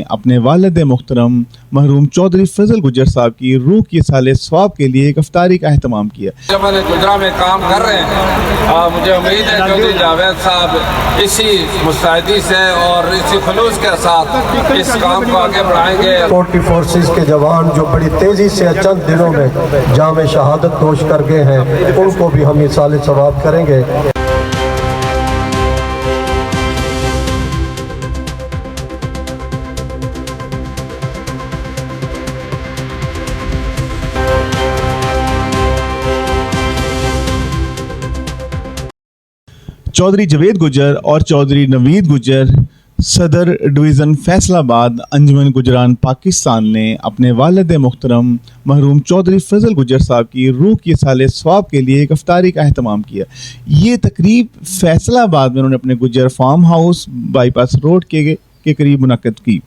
اپنے والد محترم مرحوم چودھری فضل گجر صاحب کی روح کی سال ثواب کے لیے ایک افطاری کا اہتمام کیا۔ جب میں نے گجرا میں کام کر رہے ہیں، مجھے امید ہے چودھری جاوید صاحب اسی مستعدی سے اور اسی خلوص کے ساتھ اس کام کو آگے بڑھائیں گے۔ سیکورٹی فورسز کے جوان جو بڑی تیزی سے چند دنوں میں جام شہادت نوش کر گئے ہیں، ان کو بھی ہم ایصال ثواب کریں گے۔ چودھری جاوید گجر اور چودھری نوید گجر صدر ڈویژن فیصل آباد انجمن گجران پاکستان نے اپنے والد محترم مرحوم چودھری فضل گجر صاحب کی روح کی سال ثواب کے لیے ایک افطاری کا اہتمام کیا۔ یہ تقریب فیصل آباد میں انہوں نے اپنے Gujjar farm house bypass road کے قریب منعقد کی،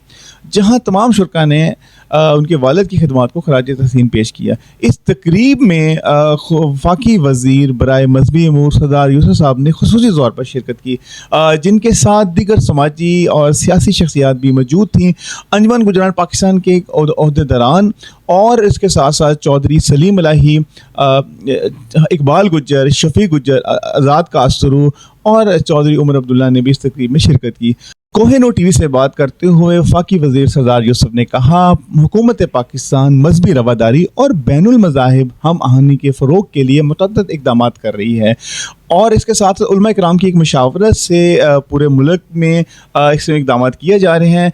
جہاں تمام شرکاء نے ان کے والد کی خدمات کو خراج تحسین پیش کیا۔ اس تقریب میں وفاقی وزیر برائے مذہبی امور سردار یوسف صاحب نے خصوصی طور پر شرکت کی، جن کے ساتھ دیگر سماجی اور سیاسی شخصیات بھی موجود تھیں۔ انجمن گجران پاکستان کے عہدیداران اور اس کے ساتھ ساتھ چودھری سلیم الہی، اقبال گجر، شفیع گجر، آزاد کاسرو اور چودھری عمر عبداللہ نے بھی اس تقریب میں شرکت کی۔ کوہ نور ٹی وی سے بات کرتے ہوئے وفاقی وزیر سردار یوسف نے کہا، حکومت پاکستان مذہبی رواداری اور بین المذاہب ہم آہنگی کے فروغ کے لیے متعدد اقدامات کر رہی ہے، اور اس کے ساتھ علماء کرام کی ایک مشاورت سے پورے ملک میں اس میں اقدامات کیے جا رہے ہیں،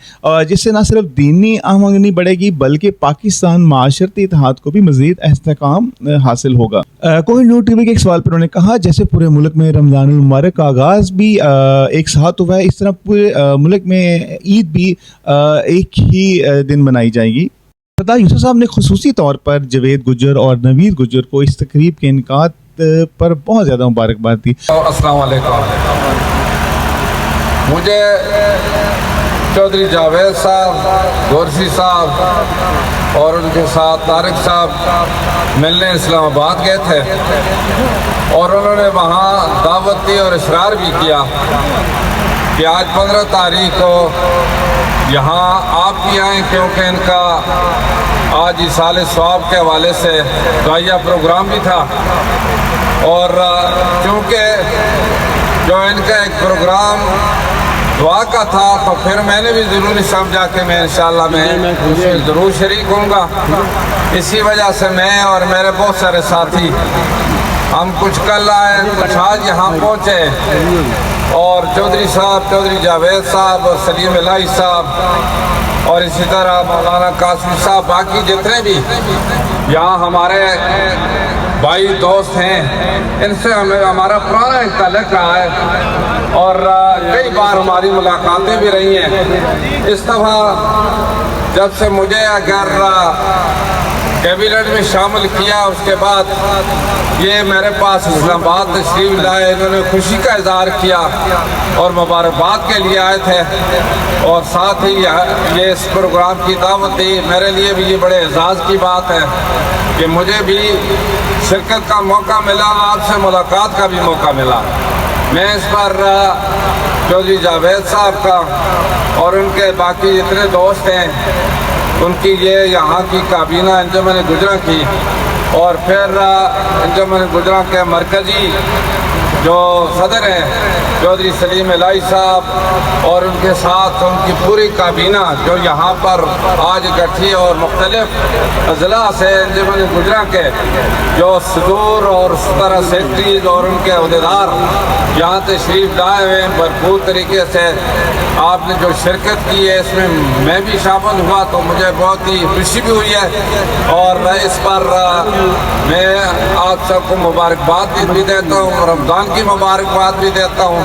جس سے نہ صرف دینی ہم آہنگی بڑھے گی بلکہ پاکستان معاشرتی اتحاد کو بھی مزید استحکام حاصل ہوگا۔ کوہ نور ٹی وی کے ایک سوال پر انہوں نے کہا، جیسے پورے ملک میں رمضان المبارک کا آغاز بھی ایک ساتھ ہوا ہے، اس طرح پورے ملک میں عید بھی ایک ہی دن منائی جائے گی۔ سردار یوسف صاحب نے خصوصی طور پر جاوید گجر اور نوید گجر کو اس تقریب کے انعقاد پر بہت زیادہ مبارکباد دی۔ السلام علیکم۔ مجھے چودھری جاوید صاحب، گورسی صاحب اور ان کے ساتھ طارق صاحب ملنے اسلام آباد گئے تھے، اور انہوں نے وہاں دعوت دی اور اصرار بھی کیا کہ آج 15 تاریخ کو یہاں آپ بھی آئیں، کیونکہ ان کا آج ایصال ثواب کے حوالے سے دعائیہ پروگرام بھی تھا، اور چونکہ جو ان کا ایک پروگرام دعا کا تھا تو پھر میں نے بھی ضروری سمجھا کہ میں انشاءاللہ میں ضرور شریک ہوں گا۔ اسی وجہ سے میں اور میرے بہت سارے ساتھی ہم کچھ کل آئے، کچھ آج یہاں پہنچے، اور چودھری صاحب، چودھری جاوید صاحب اور سلیم الہی صاحب اور اسی طرح مولانا قاسمی صاحب، باقی جتنے بھی یہاں ہمارے بھائی دوست ہیں، ان سے ہمارا پرانا ایک تعلق رہا ہے، اور کئی بار ہماری ملاقاتیں بھی رہی ہیں۔ اس دفعہ جب سے مجھے اگر کیبنٹ میں شامل کیا، اس کے بعد یہ میرے پاس اسلام آباد تشریف لائے، انہوں نے خوشی کا اظہار کیا اور مبارکباد کے لیے آئے تھے، اور ساتھ ہی یہ اس پروگرام کی دعوت دی۔ میرے لیے بھی یہ بڑے اعزاز کی بات ہے کہ مجھے بھی شرکت کا موقع ملا، آپ سے ملاقات کا بھی موقع ملا۔ میں اس پر چودھری جاوید صاحب کا اور ان کے باقی جتنے دوست ہیں ان کی یہ یہاں کی کابینہ انجمن گجراں کی، اور پھر انجمن گجراں کے مرکزی جو صدر ہیں چودھری سلیم الہی صاحب اور ان کے ساتھ ان کی پوری کابینہ جو یہاں پر آج اکٹھی، اور مختلف اضلاع سے انجمن گجراں کے جو صدور اور اس طرح سیکٹریز اور ان کے عہدیدار یہاں تشریف لائے ہوئے ہیں۔ بھرپور طریقے سے آپ نے جو شرکت کی ہے، اس میں میں بھی شامل ہوا تو مجھے بہت ہی خوشی بھی ہوئی ہے، اور اس پر میں آپ سب کو مبارکباد بھی دیتا ہوں، رمضان کی مبارکباد بھی دیتا ہوں،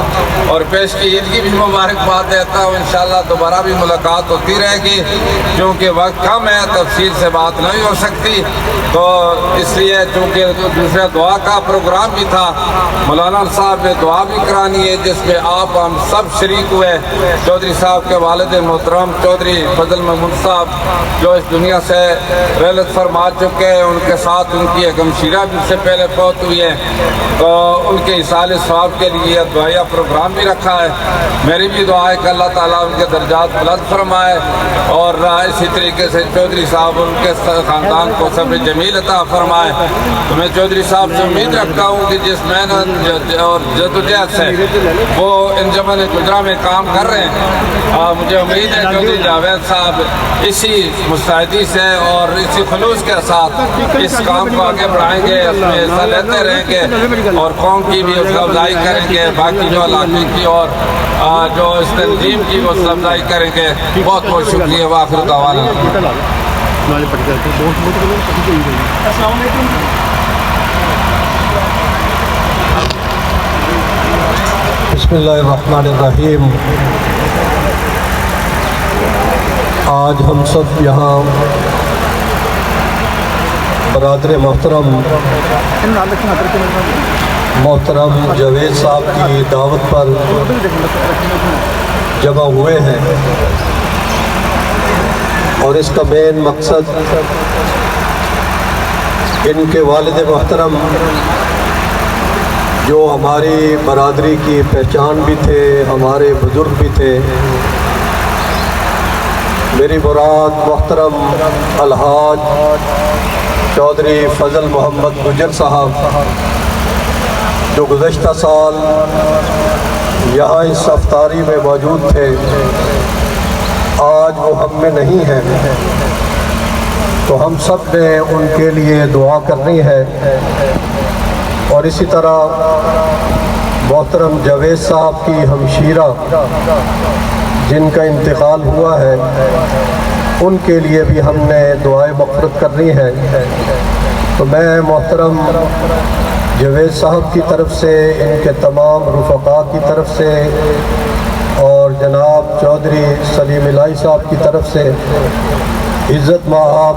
اور پیش کی عید کی بھی مبارکباد دیتا ہوں۔ انشاءاللہ دوبارہ بھی ملاقات ہوتی رہے گی، کیونکہ وقت کم ہے، تفصیل سے بات نہیں ہو سکتی، تو اس لیے چونکہ دوسرے دعا کا پروگرام بھی تھا، مولانا صاحب نے دعا بھی کرانی ہے جس میں آپ ہم سب شریک ہوئے۔ چودھری صاحب کے والد محترم چودھری فضل محمود صاحب جو اس دنیا سے رحلت فرما چکے ہیں، ان کے ساتھ ان کی ایک ہمشیرہ بھی سے پہلے فوت ہوئی ہے، تو ان کے اصال ثواب کے لیے دعائیہ پروگرام بھی رکھا ہے. میری بھی دعا ہے کہ اللہ تعالیٰ ان کے درجات بلند فرمائے اور اسی طریقے سے چودھری صاحب ان کے خاندان کو صبر جمیل عطا فرمائے. تو میں چودھری صاحب سے امید رکھتا ہوں کہ جس محنت اور جدوجہد سے وہ انجمن گجرا میں کام کر رہے ہیں، مجھے امید ہے چودھری جاوید صاحب اسی مستعدی سے اور اسی خلوص کے ساتھ اس کام کو آگے بڑھائیں گے، اس میں حصہ لیتے رہیں گے اور قوم کی بھی حوصلہ افزائی کریں گے، باقی جو علاقے کی اور جو اس تنظیم کی حوصلہ افزائی کریں گے. بہت بہت شکریہ. وآخر دعوانا بسم اللہ الرحمن الرحیم. آج ہم سب یہاں برادر محترم جاوید صاحب کی دعوت پر جمع ہوئے ہیں اور اس کا مین مقصد ان کے والد محترم جو ہماری برادری کی پہچان بھی تھے، ہمارے بزرگ بھی تھے. میری مراد محترم الحاج چودھری فضل محمد گجر صاحب جو گزشتہ سال یہاں اس افطاری میں موجود تھے، آج وہ ہم میں نہیں ہیں، تو ہم سب نے ان کے لیے دعا کرنی ہے. اور اسی طرح محترم جاوید صاحب کی ہمشیرہ جن کا انتقال ہوا ہے، ان کے لیے بھی ہم نے دعائے مغفرت کرنی ہے. تو میں محترم جاوید صاحب کی طرف سے، ان کے تمام رفقاء کی طرف سے اور جناب چودھری سلیم الہی صاحب کی طرف سے عزت مآب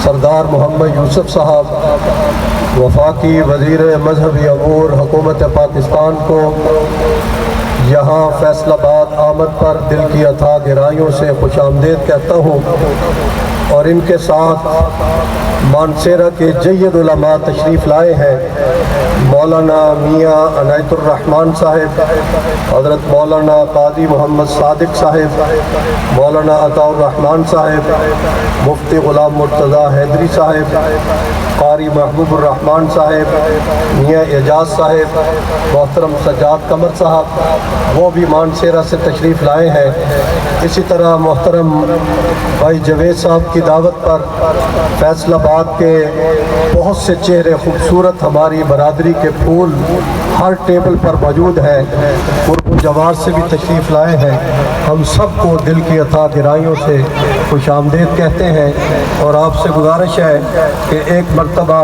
سردار محمد یوسف صاحب وفاقی وزیر مذہبی امور حکومت پاکستان کو یہاں فیصل آباد آمد پر دل کی اتھاہ گہرائیوں سے خوش آمدید کہتا ہوں. اور ان کے ساتھ مانسیرہ کے جید علماء تشریف لائے ہیں، مولانا میاں عنایت الرحمن صاحب، حضرت مولانا قاضی محمد صادق صاحب، مولانا عطا الرحمن صاحب، مفتی غلام مرتضی حیدری صاحب، قاری محبوب الرحمن صاحب، میاں اعجاز صاحب، محترم سجاد قمر صاحب وہ بھی مانسیرہ سے تشریف لائے ہیں. اسی طرح محترم بھائی جاوید صاحب کی دعوت پر فیصل آباد کے بہت سے چہرے خوبصورت ہماری برادری کے پھول ہر ٹیبل پر موجود ہیں، قرب جوار سے بھی تشریف لائے ہیں. ہم سب کو دل کی اتھاہ گہرائیوں سے خوش آمدید کہتے ہیں اور آپ سے گزارش ہے کہ ایک مرتبہ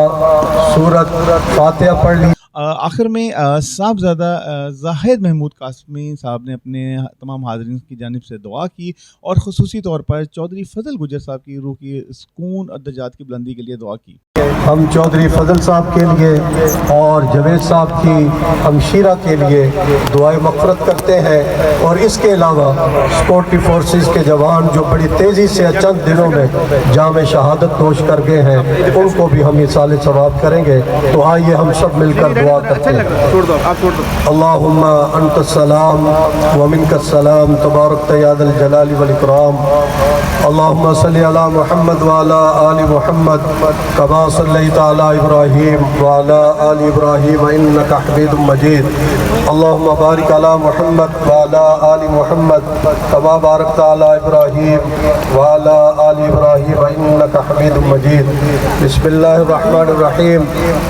سورت فاتحہ پڑھ لی. آخر میں صاحبزادہ زاہد محمود قاسمی صاحب نے اپنے تمام حاضرین کی جانب سے دعا کی اور خصوصی طور پر چودھری فضل گجر صاحب کی روح کی سکون اور درجات کی بلندی کے لیے دعا کی. ہم چودھری فضل صاحب کے لیے اور جاوید صاحب کی ہمشیرہ کے لیے دعائے مغفرت کرتے ہیں. اور اس کے علاوہ سیکورٹی فورسز کے جوان جو بڑی تیزی سے چند دنوں میں جام شہادت نوش کر گئے ہیں، ان کو بھی ہم ایصال ثواب کریں گے. تو آئیے ہم سب مل کر دعا کرتے ہیں. اللہم انت السلام ومنک السلام تبارک یا ذا الجلال والاکرام. اللہم صلی علی محمد وعلی آل محمد کما صلیت علی ابراہیم وعلی آل ابراہیم انک حمید مجید. اللہم بارک علی محمد وعلی آل محمد کما بارکت علی ابراہیم وعلی آل ابراہیم انک حمید مجید. بسم اللہ الرحمن الرحیم.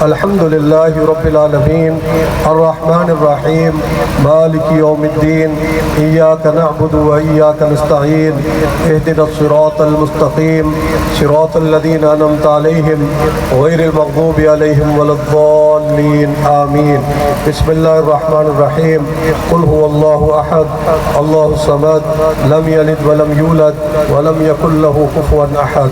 الحمدللہ رب العالمین الرحمن الرحیم مالک یوم الدین. ایاک نعبد و ایاک نستعین. اہدنا الصراط المستقیم صراط الذین انعمت علیہم غیر المغضوب علیہم ولا الضالین آمین. بسم اللہ الرحمن الرحیم. قل هو اللہ احد اللہ الصمد لم یلد ولم یولد ولم یکن له کفوا احد.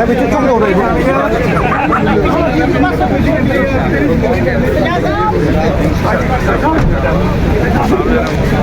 Hãy subscribe cho kênh Ghiền Mì Gõ để không bỏ lỡ